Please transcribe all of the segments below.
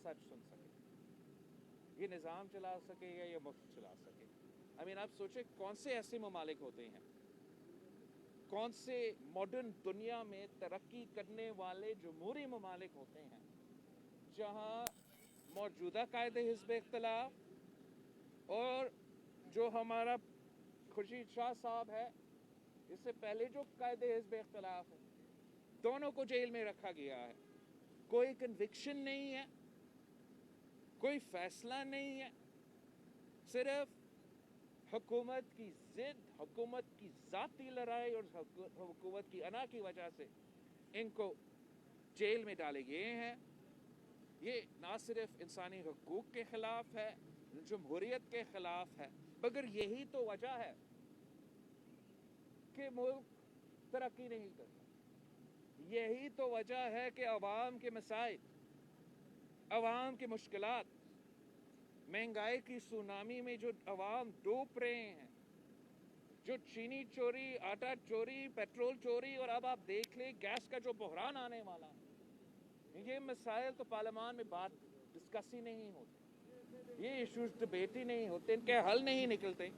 सच सुन सके, ये निज़ाम चला सके या ये मुफ्त चला सके। आई मीन आप सोचें कौन से ऐसे ममालिक होते हैं, कौन से मॉडर्न दुनिया में तरक्की करने वाले जमहूरी ममालिक होते हैं जहाँ मौजूदा कायदे हिज़्ब इख्तिलाफ और जो हमारा खुर्शीद शाह साहब है, इससे पहले जो कायदे हिज़्ब इख्तिलाफ है, दोनों को जेल में रखा गया है। कोई कन्विक्शन नहीं है, कोई फैसला नहीं है, सिर्फ हुकूमत की जिद, हुकूमत की ज़ाती लड़ाई और हुकूमत की अना की वजह से इनको जेल में डाले गए हैं। ये ना सिर्फ इंसानी हुकूक के ख़िलाफ़ है, जमहूरियत के ख़िलाफ़ है, मगर यही तो वजह है कि मुल्क तरक्की नहीं करता। यही तो वजह है कि अवाम के मसाइल, अवाम की मुश्किलात, महंगाई की सुनामी में जो अवाम डूब रहे हैं, जो चीनी चोरी, आटा चोरी, पेट्रोल चोरी, और अब आप देख लें गैस का जो बहरान आने वाला है, ये मसाइल तो पार्लियामान में बात डिस्कस ही नहीं होते, ये इश्यूज डिबेट ही नहीं होते, इनके हल नहीं निकलते।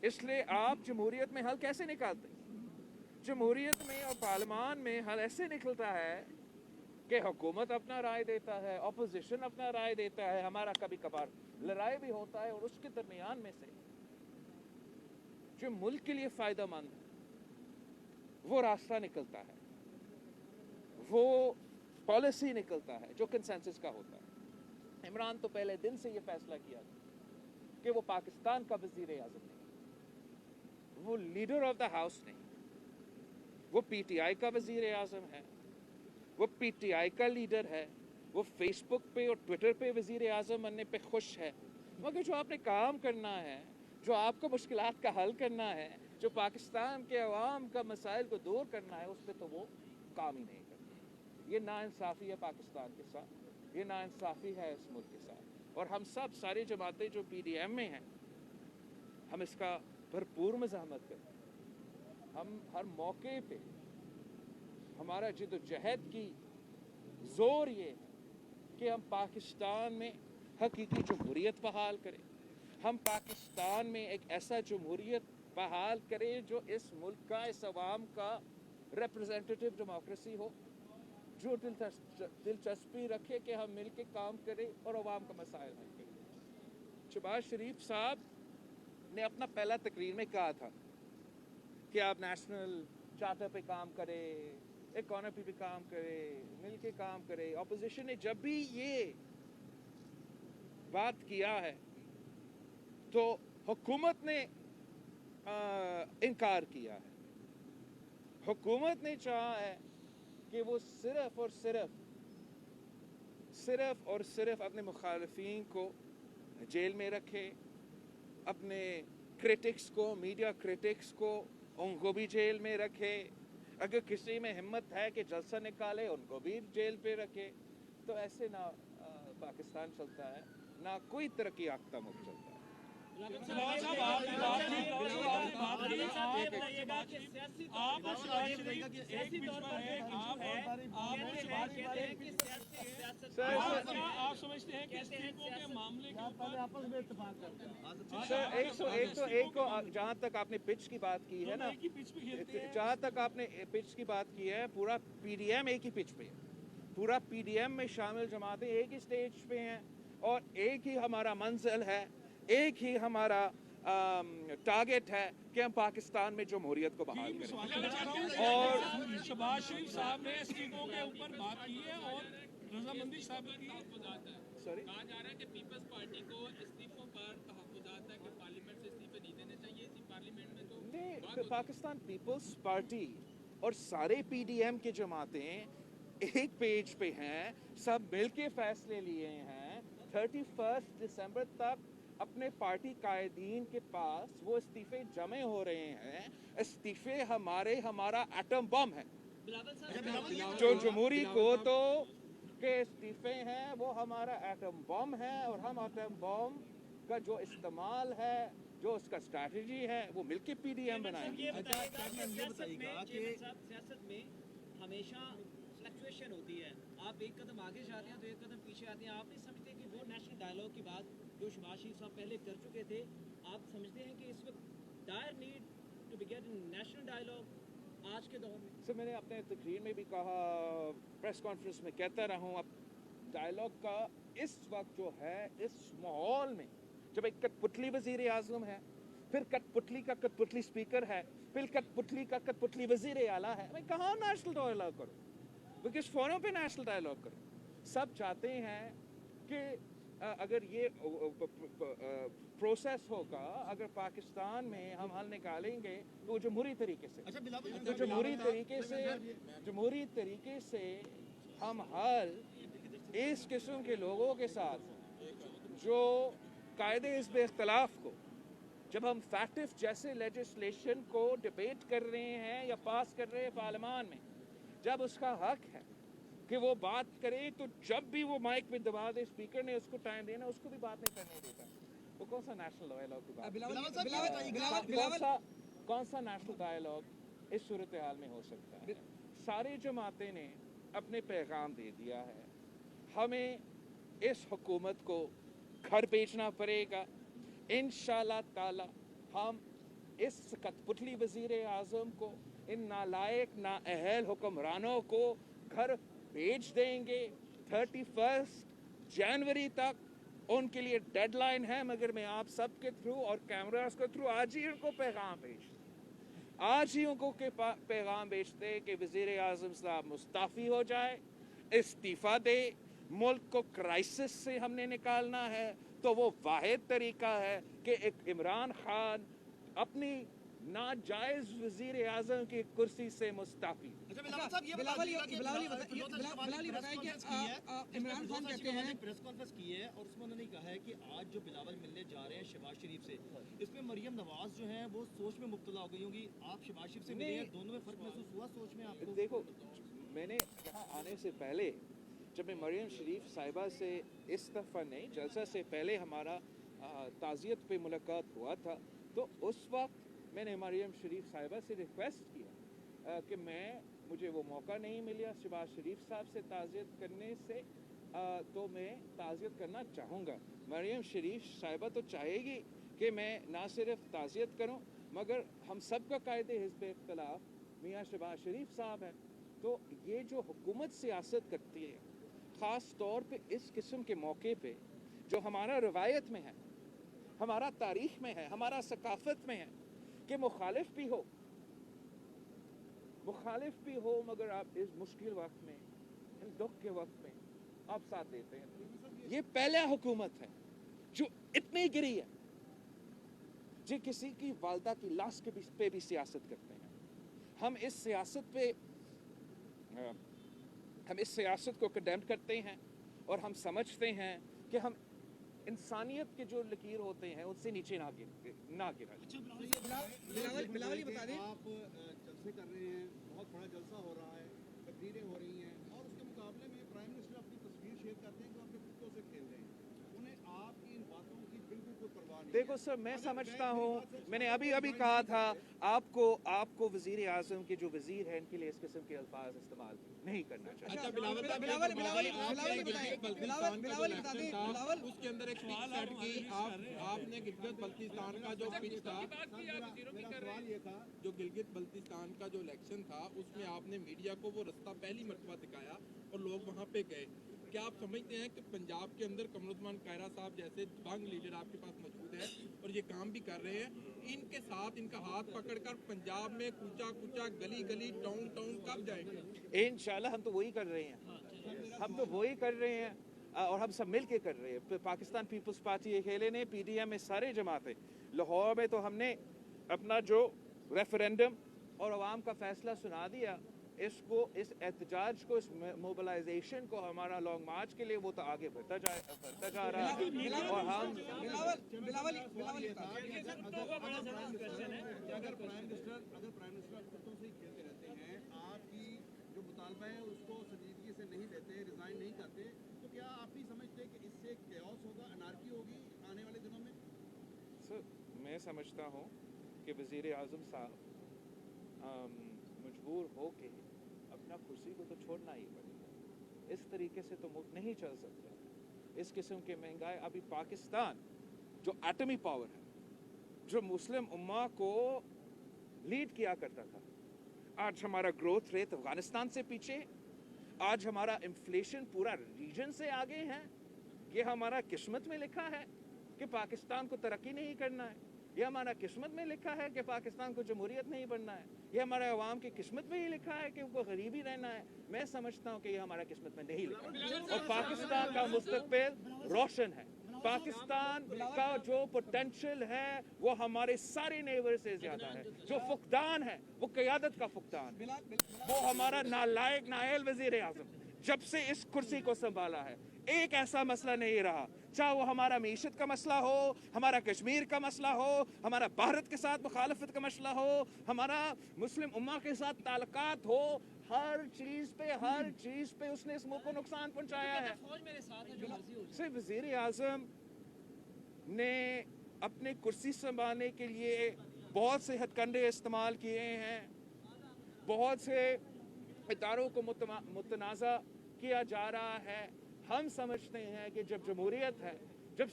इसलिए आप जमहूरियत में हल कैसे निकालते? जमहूरियत में और पार्लियामान में हल ऐसे निकलता है कि हुकूमत अपना राय देता है, अपोजिशन अपना राय देता है, हमारा कभी कभार लड़ाई भी होता है, और उसके दरमियान में से जो मुल्क के लिए फ़ायदा मंद है वो रास्ता निकलता है, वो पॉलिसी निकलता है जो कंसेंसस का होता है। इमरान तो पहले दिन से ये फैसला किया कि वो पाकिस्तान का वज़ीर आज़म नहीं, वो लीडर ऑफ द हाउस नहीं, वो पीटीआई का वज़ीर आज़म है, वो पीटीआई का लीडर है, वो फेसबुक पे और ट्विटर पे वज़ीर आज़म बनने पे खुश है, मगर जो आपने काम करना है, जो आपको मुश्किलात का हल करना है, जो पाकिस्तान के अवाम का मसाइल को दूर करना है, उस पर तो वो काम ही नहीं करते। ये नाइंसाफ़ी है पाकिस्तान के साथ, ये नाइंसाफ़ी है इस मुल्क के साथ, और हम सब सारी जमातें जो PDM में हैं, हम इसका भरपूर मज़ाहमत करते हैं। हम हर मौके पे हमारा जिद्दोजहद की ज़ोर ये है कि हम पाकिस्तान में हकीकी जमहूरियत बहाल करें, हम पाकिस्तान में एक ऐसा जमहूरियत बहाल करें जो इस मुल्क का, इस अवाम का रिप्रेजेंटेटिव डेमोक्रेसी हो, जो दिलचस्पी रखे कि हम मिल के काम करें और अवाम का मसाइल हल करें। शहबाज शरीफ साहब ने अपना पहला तकरीर में कहा था कि आप नेशनल चार्टर पे काम करें, इकॉनमी पे काम करें, मिल के काम करें। अपोजिशन ने जब भी ये बात किया है तो हुकूमत ने इनकार किया है। हुकूमत ने चाहा है कि वो सिर्फ और सिर्फ अपने मुखालफीन को जेल में रखे, अपने क्रिटिक्स को, मीडिया क्रिटिक्स को, उनको भी जेल में रखे, अगर किसी में हिम्मत है कि जलसा निकाले उनको भी जेल पे रखे। तो ऐसे ना पाकिस्तान चलता है, ना कोई तरक्की याफ्ता मुल्क चलता है। आप समझते हैं कि इस्तीफों के मामले के ऊपर आपस में इत्तेफाक करते हैं? सर, एक को जहाँ तक आपने पिच की बात की है ना, जहाँ तक आपने पिच की बात की है, पूरा PDM एक ही पिच पे है, पूरा PDM में शामिल जमातें एक ही स्टेज पे हैं, और एक ही हमारा मंजिल है, एक ही हमारा टारगेट है कि हम पाकिस्तान में जमहूरियत को बहाल करें। और शहबाज शरीफ साहब ने इस्तीफों के ऊपर बात की है और रजामंदी साबित की है। सॉरी, कहा जा रहा है कि पीपल्स पार्टी को इस्तीफों पर तहफ़्फ़ुज़ात है कि पार्लियामेंट से इस्तीफे नहीं देने चाहिए। इसी पार्लियामेंट में तो पाकिस्तान पीपल्स पार्टी और सारे PDM के जमातें एक पेज पे हैं, सब मिल के फैसले लिए हैं। 31 दिसंबर तक अपने पार्टी कायदीन के पास वो इस्तीफे जमे हो रहे हैं। इस्तीफे हमारा एटम बम है, जो जमहूरी को तो के इस्तीफे हैं वो हमारा एटम बम है, और हम एटम बम का जो इस्तेमाल है, जो उसका स्ट्रैटेजी है, वो मिलके PDM बनाएंगे। ये बताइएगा कि सियासत में हमेशा फ्लक्चुएशन होती है। آپ ایک قدم آگے جاتے ہیں تو ایک قدم پیچھے آتے ہیں. آپ نہیں سمجھتے کہ وہ نیشنل ڈائلاگ کی بات جو شہباز شریف صاحب پہلے کر چکے تھے, آپ سمجھتے ہیں کہ اس وقت dire need to be get national dialogue آج کے دور میں؟ سر میں نے اپنے تقریر میں بھی کہا, پریس کانفرنس میں کہتا رہا ہوں, اب ڈائلاگ کا اس وقت جو ہے اس ماحول میں, جب ایک کٹ پتلی وزیر اعظم ہے, پھر کٹ پتلی کا کٹ پتلی اسپیکر ہے, پھر کٹ پتلی کا کٹ پتلی وزیر اعلیٰ ہے, میں کہاں نیشنل ڈائلاگ کروں, وہ کس فورم پہ نیشنل ڈائلاگ کروں. سب چاہتے ہیں کہ اگر یہ پروسیس ہوگا, اگر پاکستان میں ہم حل نکالیں گے تو وہ جمہوری طریقے سے, تو جمہوری طریقے سے ہم حل اس قسم کے لوگوں کے ساتھ جو قائد حزب اختلاف کو, جب ہم فیکٹف جیسے لیجسلیشن کو ڈبیٹ کر رہے ہیں یا پاس کر رہے ہیں پارلیمان میں, جب اس کا حق ہے کہ وہ بات کرے, تو جب بھی وہ مائک پہ دبا دے اسپیکر نے, اس کو ٹائم دینا, اس کو بھی بات نہیں کرنے دیتا. وہ کون سا نیشنل ڈائلاگ کی بات, کون سا نیشنل ڈائلاگ اس صورتحال میں ہو سکتا ہے؟ ساری جماعتیں نے اپنے پیغام دے دیا ہے. ہمیں اس حکومت کو گھر بیچنا پڑے گا. انشاءاللہ تعالی ہم اس کٹ پتلی وزیر اعظم کو, ان نالائق نااہل حکمرانوں کو گھر بھیج دیں گے 31 جنوری تک. ان کے لیے ڈیڈ لائن ہے, مگر میں آپ سب کے تھرو اور کیمراز کے تھرو آج ہی ان کو پیغام بھیجتے, آج ہی ان کو پیغام بھیجتے کہ وزیر اعظم صاحب مستعفی ہو جائے, استعفیٰ دے. ملک کو کرائسس سے ہم نے نکالنا ہے, تو وہ واحد طریقہ ہے کہ ایک عمران خان اپنی ناجائز وزیر اعظم کی کرسی سے مستعفی. بلاول بتائیں کہ عمران خان کہتے ہیں پریس کانفرنس کی ہے اور اس میں انہوں نے کہا ہے کہ آج جو بلاول ملنے جا رہے ہیں شہباز شریف سے, اس میں مریم نواز جو ہیں وہ سوچ میں مبتلا ہو گئی ہوں گی. آپ شہباز شریف سے ملے ہیں, دونوں میں فرق محسوس ہوا سوچ میں آپ کو؟ دیکھو, میں نے یہاں آنے سے پہلے جب میں مریم شریف صاحبہ سے اس دفعہ نہیں, جلسہ سے پہلے ہمارا تعزیت پہ ملاقات ہوا تھا, تو اس وقت میں نے مریم شریف صاحبہ سے ریکویسٹ کیا کہ مجھے وہ موقع نہیں ملا شہباز شریف صاحب سے تعزیت کرنے سے, تو میں تعزیت کرنا چاہوں گا. مریم شریف صاحبہ تو چاہے گی کہ میں نہ صرف تعزیت کروں, مگر ہم سب کا قائد حزب اختلاف میاں شہباز شریف صاحب ہیں. تو یہ جو حکومت سیاست کرتی ہے, خاص طور پہ اس قسم کے موقع پہ جو ہمارا روایت میں ہے, ہمارا تاریخ میں ہے, ہمارا ثقافت میں ہے, کہ مخالف بھی ہو مگر آپ اس مشکل وقت میں, اس دکھ کے وقت میں آپ ساتھ دیتے ہیں. یہ پہلا حکومت ہے جو اتنی گری ہے, جو کسی کی والدہ کی لاش کے پہ بھی سیاست کرتے ہیں. ہم اس سیاست کو کنڈیم کرتے ہیں, اور ہم سمجھتے ہیں کہ ہم انسانیت کے جو لکیر ہوتے ہیں ان سے نیچے نہ گرا. بلاول یہ بتا دیں, آپ جلسے کر رہے ہیں, بہت بڑا جلسہ ہو رہا ہے, تقریریں ہو رہی ہیں, اور اس کے مقابلے میں پرائم منسٹر اپنی تصویر شیئر کرتے ہیں کہ وہ اپنے کتوں سے کھیل رہے ہیں. انہیں آپ کی ان باتوں کی بالکل کوئی پرواہ نہیں. دیکھو سر, میں سمجھتا ہوں, میں نے ابھی کہا تھا آپ کو وزیر اعظم کے جو وزیر ہیں ان کے لیے اس قسم کے الفاظ استعمال نہیں کرنا چاہیے. اس کے اندر ایک پچ سیٹ کی, آپ نے گلگت بلتستان کا جو پچ تھا, جو گلگت بلتستان کا جو الیکشن تھا, اس میں آپ نے میڈیا کو وہ رستہ پہلی مرتبہ دکھایا اور لوگ وہاں پہ گئے. کیا آپ سمجھتے ہیں کہ پنجاب کے اندر قمرالزمان قاہرہ صاحب جیسے دبنگ لیڈر آپ کے پاس موجود ہیں اور یہ کام بھی کر رہے ہیں, ان کے ساتھ ان کا ہاتھ پکڑ کر پنجاب میں کوچا گلی ٹاؤن کب جائیں گے؟ انشاءاللہ ہم تو وہی کر رہے ہیں, اور ہم سب مل کے کر رہے ہیں. پاکستان پیپلز پارٹی اکیلے نے, پی ڈی ایم میں سارے جماعتیں, لاہور میں تو ہم نے اپنا جو ریفرینڈم اور عوام کا فیصلہ سنا دیا, اس احتجاج کو, اس موبلائزیشن کو, ہمارا لانگ مارچ کے لیے وہ تو آگے بڑھتا جا رہا ہے. اور ہم اگر پرائم منسٹر کتوں سے ہی کھیلتے رہتے ہیں, آپ کی جو مطالبہ ہے اس کو سنجیدگی سے نہیں لیتے, ریزائن نہیں کرتے, تو کیا آپ نہیں سمجھتے کہ اس سے کیوس ہوگا, انارکی ہوگی آنے والے دنوں میں؟ سر, میں سمجھتا ہوں کہ وزیر اعظم صاحب مجبور ہو کے اپنا کرسی کو تو چھوڑنا ہی پڑے گا. इस तरीके से तो मुल्क नहीं चल सकता। इस किस्म की महंगाई, अभी पाकिस्तान जो एटमी पावर है, जो मुस्लिम उम्मा को लीड किया करता था, आज हमारा ग्रोथ रेट अफगानिस्तान से पीछे, आज हमारा इन्फ्लेशन पूरा रीजन से आगे है। ये हमारा किस्मत में लिखा है कि पाकिस्तान को तरक्की नहीं करना है, ये हमारा किस्मत में लिखा है कि पाकिस्तान को जमहूरियत नहीं बनना है, ये हमारे अवाम की किस्मत में ही लिखा है कि उनको गरीबी रहना है। मैं समझता हूँ कि ये हमारा किस्मत में नहीं लिखा है और पाकिस्तान का मुस्तकबिल रोशन है। पाकिस्तान का जो पोटेंशियल है वो हमारे सारे नेबर से ज्यादा है। जो फुकदान है वो क़यादत का फुकदान है। वो हमारा नालायक नायल वज़ीर आज़म जब से इस कुर्सी को संभाला है, एक ऐसा मसला नहीं रहा, चाहे वो हमारा मीशत का मसला हो, हमारा कश्मीर का मसला हो, हमारा भारत के साथ मुखालफत का मसला हो, हमारा मुस्लिम उम्मा के साथ ताल्लुकात हो, हर चीज पे उसने इस मुल्क को नुकसान पहुंचाया है। फौज मेरे साथ है, जो मर्जी हो जाए। सिर्फ वज़ीर आज़म ने अपने कुर्सी संभालने के लिए बहुत से हथकंडे इस्तेमाल किए हैं, बहुत से इदारों को मुतनाज़ा किया जा रहा है। हम समझते हैं कि जब जमहूरियत है, जब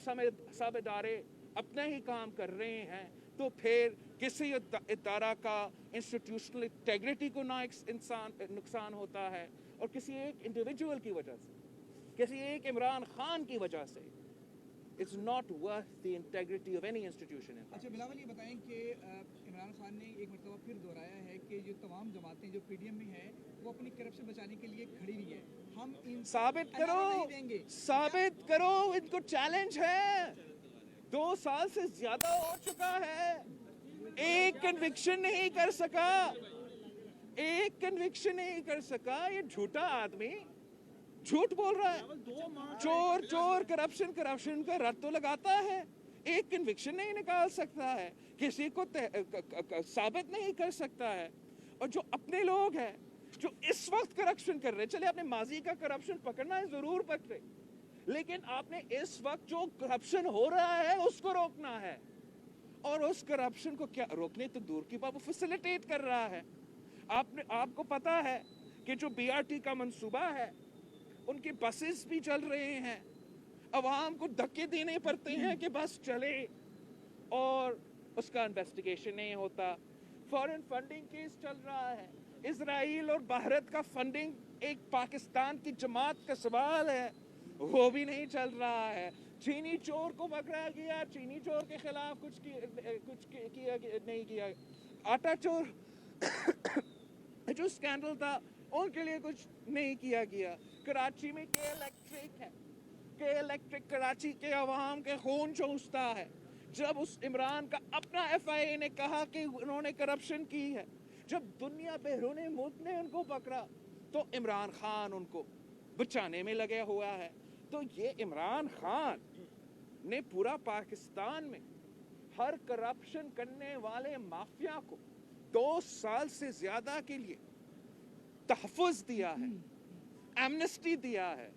सब इदारे अपना ही काम कर रहे हैं, तो फिर किसी इदारा का इंस्टीट्यूशनल इंटेग्रिटी को नुकसान होता है और किसी एक इंडिविजुअल की वजह से, किसी एक इमरान खान की वजह से it's not worth the integrity of any institution in अच्छा बिलावल, ये बताएं कि इमरान खान ने एक मरतबा फिर दोहराया है कि जो तमाम जमातें जो पीडीएम में हैं वो अपनी करप्शन बचाने के लिए खड़ी नहीं है। हम इन साबित करो, इनको चैलेंज है। 2 साल से ज्यादा हो चुका है, एक कन्विक्शन नहीं कर सका। ये झूठा आदमी झूठ बोल रहा है, चोर करप्शन का रट तो लगाता है, एक कन्विक्शन नहीं निकाल सकता है, किसी को साबित नहीं कर सकता है। और जो अपने लोग हैं जो इस वक्त करप्शन कर रहे हैं, चले आपने माजी का करप्शन पकड़ना है, जरूर पकड़े, लेकिन आपने इस वक्त जो करप्शन हो रहा है उसको रोकना है। और उस करप्शन को क्या रोकने तो दूर की बात, वो फैसिलिटेट कर रहा है। आपको पता है कि जो बीआरटी का मंसूबा है, उनके बसेस भी चल रहे हैं, अवाम को धक्के देने पड़ते हैं कि बस चले और उसका इन्वेस्टिगेशन नहीं होता। फॉरेन फंडिंग केस चल रहा है, इजराइल और भारत का फंडिंग एक पाकिस्तान की जमात का सवाल है, वो भी नहीं चल रहा है। चीनी चोर को पकड़ा गया, चीनी चोर के खिलाफ कुछ नहीं किया। आटा चोर जो स्कैंडल था उनके लिए कुछ नहीं किया गया। कराची में के इलेक्ट्रिक कराची के अवाम के खून चूसता है। जब उस इमरान का अपना FIA ने कहा कि उन्होंने करप्शन की है, जब दुनिया बैरूनी मुल्क ने उनको पकड़ा, तो इमरान खान उनको बचाने में लगा हुआ है। तो ये इमरान खान ने पूरा पाकिस्तान में हर करप्शन करने वाले माफिया को 2 साल से ज्यादा के लिए तहफ़्फ़ुज़ दिया है, एमनेस्टी दिया है,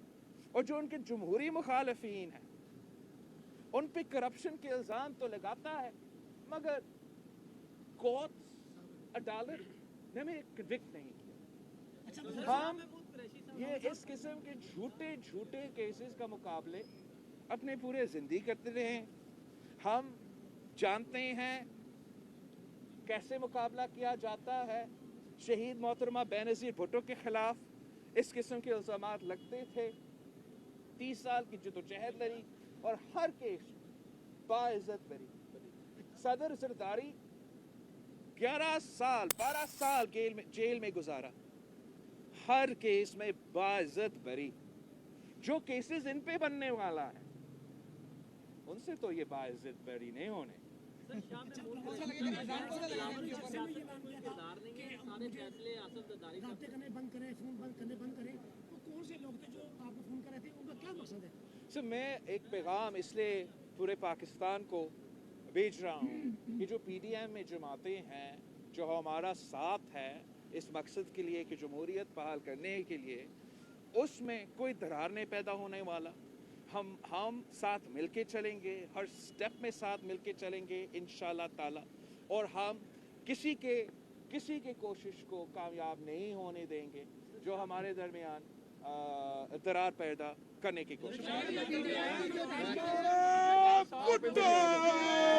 और जो उनके जमहूरी मुखालफीन हैं उन पे करप्शन के इल्ज़ाम तो लगाता है, मगर कोर्ट अदालत ने हमें कन्विक्ट नहीं किया। हम ये इस किस्म के झूठे केसेस का मुकाबले अपने पूरे जिंदगी करते रहे। हम जानते हैं कैसे मुकाबला किया जाता है। शहीद मोहतरमा बेनज़ीर भुट्टो के खिलाफ इस किस्म के इल्ज़ामात लगते थे, 30 साल की जदोजहद लड़ी और हर केस बाइज़्ज़त बरी। सदर जरदारी 12 साल जेल में गुजारा, हर केस में बाइज़्ज़त बरी। जो केसेस इन पे बनने वाला है उनसे तो ये बाइज़्ज़त बरी नहीं होने। राब्ते करने बंद करें, फोन बंद करने बंद करें, तो कौन से लोग थे जो आपको फोन कर रहे थे, उनका क्या मकसद है? सर, मैं एक पैगाम इसलिए पूरे पाकिस्तान को भेज रहा हूँ कि जो PDM में जमातें हैं, जो हमारा साथ है इस मकसद के लिए कि जमहूरियत बहाल करने के लिए, उसमें कोई दरार नहीं पैदा होने वाला। हम साथ मिलके चलेंगे, हर स्टेप में साथ मिलके चलेंगे इंशाल्लाह ताला, और हम किसी के कोशिश को कामयाब नहीं होने देंगे। जो हमारे दरमियान दरार पैदा करने की कोशिश